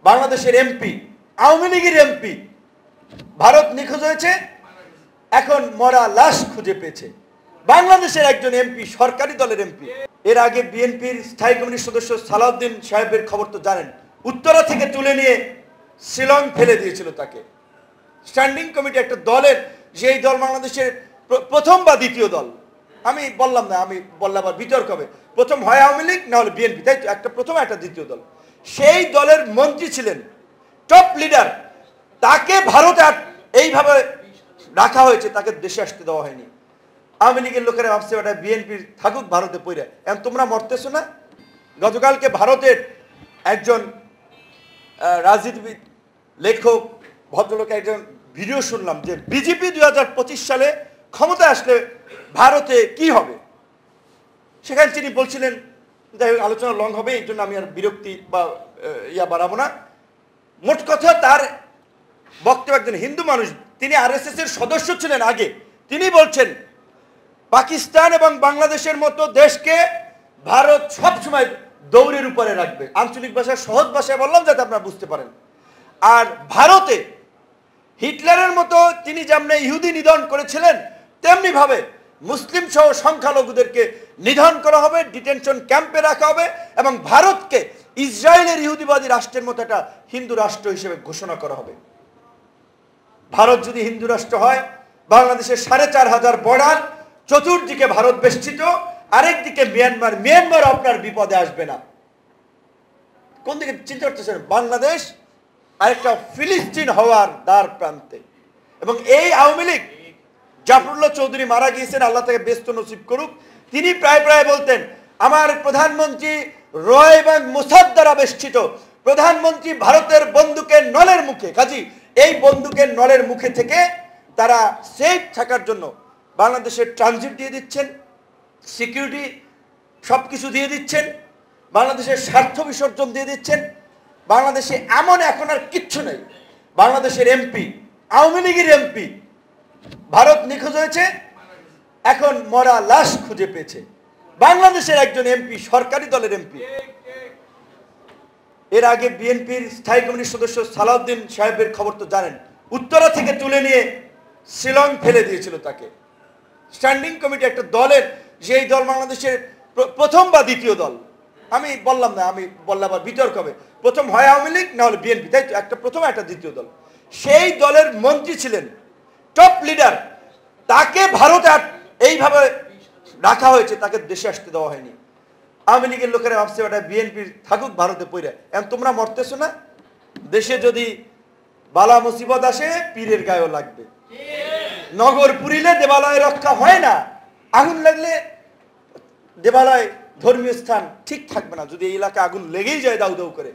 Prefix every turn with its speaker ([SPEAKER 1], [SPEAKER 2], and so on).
[SPEAKER 1] বাংলাদেশের এমপি, আওয়ামী লীগের এমপি, ভারত নিখোঁজ হয়েছে, এখন মরা লাশ খুঁজে পেয়েছে। বাংলাদেশের একজন এমপি, সরকারি দলের এমপি। এর আগে বিএনপির স্থায়ী কমিটির সদস্য সালাউদ্দিন সাহেবের খবর তো জানেন, উত্তরা থেকে তুলে নিয়ে শিলং ফেলে দিয়েছিল তাকে। স্ট্যান্ডিং কমিটি একটা দলের, যেই দল বাংলাদেশের প্রথম বা দ্বিতীয় দল, আমি বললাম না, আমি বললাম আবার বিতর্ক হবে, প্রথম হয় আওয়ামী লীগ না হলে বিএনপি, তাই তো, একটা প্রথম একটা দ্বিতীয় দল। সেই দলের মন্ত্রী ছিলেন, টপ লিডার, তাকে ভারতে এইভাবে রাখা হয়েছে, তাকে দেশে আসতে দেওয়া হয়নি। আওয়ামী লীগের লোকেরা ভাবছে ওটা বিএনপির থাকুক ভারতে পইরা, এখন তোমরা মরতেছো না। গতকালকে ভারতের একজন রাজনীতিবিদ, লেখক, ভদ্রলোক একজন ভিডিও শুনলাম যে বিজেপি 2025 সালে ক্ষমতা আসলে ভারতে কি হবে। সেখানে তিনি বলছিলেন, যাই হোক আলোচনা লং হবে, এই জন্য আমি আর বিরক্তি বা বাড়াবো না। মোট কথা, তার বক্তব্য, একজন হিন্দু মানুষ, তিনি আরএসএস এর সদস্য ছিলেন আগে, তিনি বলছেন পাকিস্তান এবং বাংলাদেশের মতো দেশকে ভারত সবসময় দৌড়ের উপরে রাখবে। আঞ্চলিক ভাষায়, সহজ ভাষায় বললাম যাতে আপনারা বুঝতে পারেন। আর ভারতে হিটলারের মতো তিনি যেমনি ইহুদি নিধন করেছিলেন, তেমনি ভাবে মুসলিম সহ সংখ্যালঘুদেরকে নিধন করা হবে, ডিটেনশন ক্যাম্পে রাখা হবে, এবং ভারতকে ইসরায়েলের ইহুদিবাদী রাষ্ট্রের মতো একটা হিন্দু রাষ্ট্র হিসেবে ঘোষণা করা হবে। ভারত যদি হিন্দু রাষ্ট্র হয়, বাংলাদেশের 4500 বর্ডার, চতুর্দিকে ভারত বেষ্টিত, আরেকদিকে মিয়ানমার, মিয়ানমার আপনার বিপদে আসবে না। কোন দিকে চিন্তা করতেছেন? বাংলাদেশ আরেকটা ফিলিস্তিন হওয়ার দ্বার প্রান্তে। এবং এই আওয়ামী লীগ, জাফরুল্লাহ চৌধুরী মারা গিয়েছেন, আল্লাহ তাকে ব্যস্ত নসিব করুক, তিনি প্রায় প্রায় বলতেন আমার প্রধানমন্ত্রী রয় এবং মোসাদ দ্বারা বেষ্টিত, প্রধানমন্ত্রী ভারতের বন্দুকের নলের মুখে। কাজী এই বন্দুকের নলের মুখে থেকে তারা সেফ থাকার জন্য বাংলাদেশের ট্রানজিট দিয়ে দিচ্ছেন, সিকিউরিটি সবকিছু দিয়ে দিচ্ছেন, বাংলাদেশের স্বার্থ বিসর্জন দিয়ে দিচ্ছেন। বাংলাদেশে এমন এখন আর কিচ্ছু নেই। বাংলাদেশের এমপি, আওয়ামী লীগের এমপি, ভারত নিখোঁজ হয়েছে, এখন মরা লাশ খুঁজে পেয়েছে। বাংলাদেশের একজন এমপি, সরকারি দলের এমপি। এর আগে বিএনপির স্থায়ী কমিটির সদস্য সালাউদ্দিন সাহেবের খবর তো জানেন, উত্তরা থেকে তুলে নিয়ে শিলং ফেলে দিয়েছিল তাকে। স্ট্যান্ডিং কমিটি একটা দলের, যেই দল বাংলাদেশের প্রথম বা দ্বিতীয় দল, আমি বললাম না, আমি বললাম আবার বিতর্ক হবে, প্রথম হয় আওয়ামী লীগ না হলে বিএনপি, তাই তো, একটা প্রথম একটা দ্বিতীয় দল। সেই দলের মন্ত্রী ছিলেন, টপ লিডার, তাকে ভারতে এইভাবে রাখা হয়েছে, তাকে দেশে আসতে দেওয়া হয়নি। আওয়ামী লীগের লোকেরা ভাবছে ওটা বিএনপির থাকুক ভারতে পইরা, এখন তোমরা মরতেছো না। দেশে যদি বালা মুসিবত আসে, পীরের গায়েও লাগবে। নগর পুরিলে দেবালয় রক্ষা হয় না, আগুন লাগলে দেবালয়, ধর্মীয় স্থান ঠিক থাকবে না। যদি এই এলাকায় আগুন লেগেই যায় দাউ দাউ করে,